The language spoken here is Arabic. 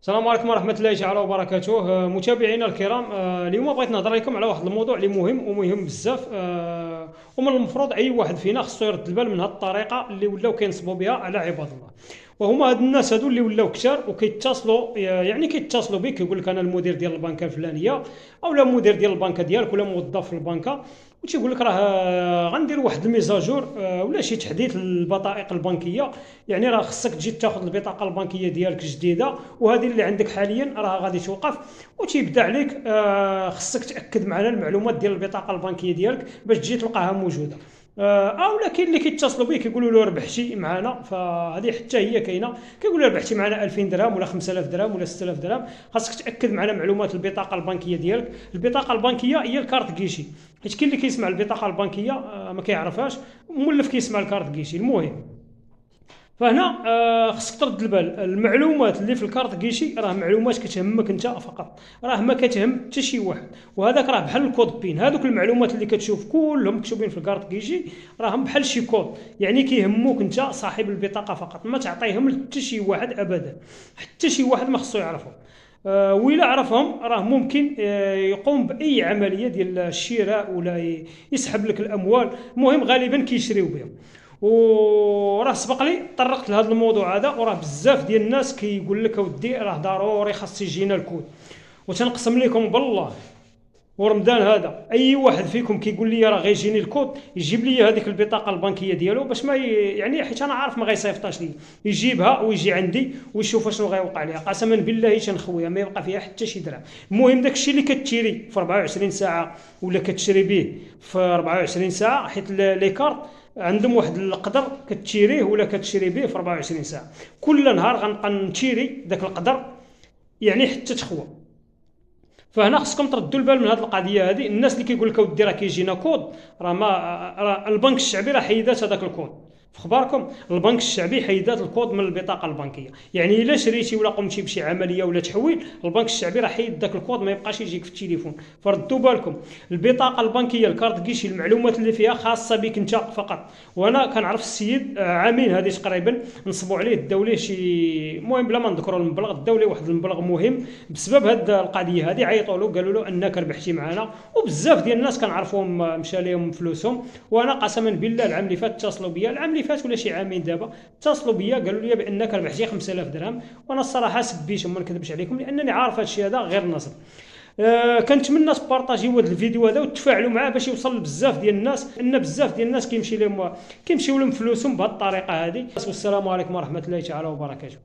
السلام عليكم ورحمة الله تعالى وبركاته. متابعينا الكرام، اليوم بغيت نهضر لكم على واحد الموضوع اللي مهم ومهم بزاف. ومن المفروض أي واحد فينا خصو يرد البال من هذه الطريقة اللي ولاو كينصبوا بها على عباد الله. وهما هاد الناس هادو اللي ولاو كثار وكيتصلوا، يعني كيتصلوا بك يقول لك أنا المدير ديال البنكة الفلانية، أو لا المدير ديال البنكة ديالك ولا موظف في البنكة، وتيقول لك راه غندير واحد الميزاجور ولا شي تحديث للبطائق البنكيه. يعني راه خصك تجي تاخذ البطاقه البنكيه ديالك جديده، وهذه اللي عندك حاليا راه غادي توقف. وتيبدا عليك خصك تاكد معنا المعلومات ديال البطاقه البنكيه ديالك باش تجي تلقاها موجوده. او لا كاين اللي كيتصلوا بيه كيقولوا له ربحتي معنا، فهذه حتى هي كاينه. كيقول له ربحتي معنا 2000 درهم ولا 5000 درهم ولا 6000 درهم. خاصك تاكد معنا معلومات البطاقه البنكيه ديالك. البطاقه البنكيه هي الكارت كيشي، حيت كاين اللي كيسمع البطاقه البنكيه ما كيعرفهاش، مولف كيسمع الكارت كيشي. المهم، فهنا خصك ترد البال. المعلومات اللي في الكارت كيشي راه معلومات كتهمك انت فقط، راه ما كتهم حتى شي واحد. وهذاك راه بحال الكود بين. هذوك المعلومات اللي كتشوف كلهم مكتوبين في الكارت كيشي راهم بحال شي كود، يعني كيهموك انت صاحب البطاقه فقط، ما تعطيهم حتى شي واحد ابدا. حتى شي واحد ما خصو يعرفهم. وإلا عرفهم راه ممكن يقوم بأي عملية ديال الشراء ولا يسحب لك الأموال. المهم غالبا كيشريو بهم. وراه سبق لي طرقت لهذا الموضوع هذا، وراه بزاف ديال الناس كيقول لك اودي راه ضروري خاص يجينا الكود. وتنقسم لكم بالله، ورمضان هذا اي واحد فيكم كيقول لي راه غيجيني الكود يجيب لي هذيك البطاقه البنكيه ديالو باش ما يعني حيت انا عارف ما غيصيفطاش لي، يجيبها ويجي عندي ويشوف شنو غيوقع ليها. قسما بالله تنخويها ما يبقى فيها حتى شي درهم. المهم داك الشيء اللي كتشري في 24 ساعه ولا كتشري به في 24 ساعه، حيت لي كارت عندهم واحد القدر كتشريه ولا كتشري به في 24 ساعه. كل نهار غنبقى نشري داك القدر، يعني حتى تخوى. فهنا خصكم تردوا البال من هذه القضيه هذه. الناس اللي كيقول لك اودي راه كيجينا كود، راه ما راه البنك الشعبي راه حيدات هذاك الكود. في اخباركم البنك الشعبي حيدات الكود من البطاقه البنكيه، يعني الا شريتي ولا قمتي بشي عمليه ولا تحويل، البنك الشعبي راه حيد ذاك الكود، ما يبقاش يجيك في التليفون. فردوا بالكم. البطاقه البنكيه الكارت كيشي المعلومات اللي فيها خاصه بك انت فقط. وانا كنعرف السيد عامين هذه تقريبا نصبوا عليه الدوله شي، المهم بلا ما نذكروا المبلغ الدولي، واحد المبلغ مهم بسبب هذه القضيه هذه. عيطوا له قالوا له انك ربحتي معنا، وبزاف ديال الناس كنعرفوهم مشى لهم فلوسهم. وانا قسما بالله العام اللي فات اتصلوا بيا، العام اللي فات ولا شي عامين دابا، اتصلوا بيا قالوا لي بانك ربحتي 5000 درهم. وانا الصراحه سبيتهم، ما نكذبش عليكم، لانني عارف هذا الشيء هذا غير نصب. كنتمنى تبارطاجيو هذا الفيديو هذا وتفاعلوا معاه باش يوصل لبزاف ديال الناس، ان بزاف ديال الناس كيمشيو لهم فلوسهم بهذه الطريقه هذه. والسلام عليكم ورحمه الله تعالى وبركاته.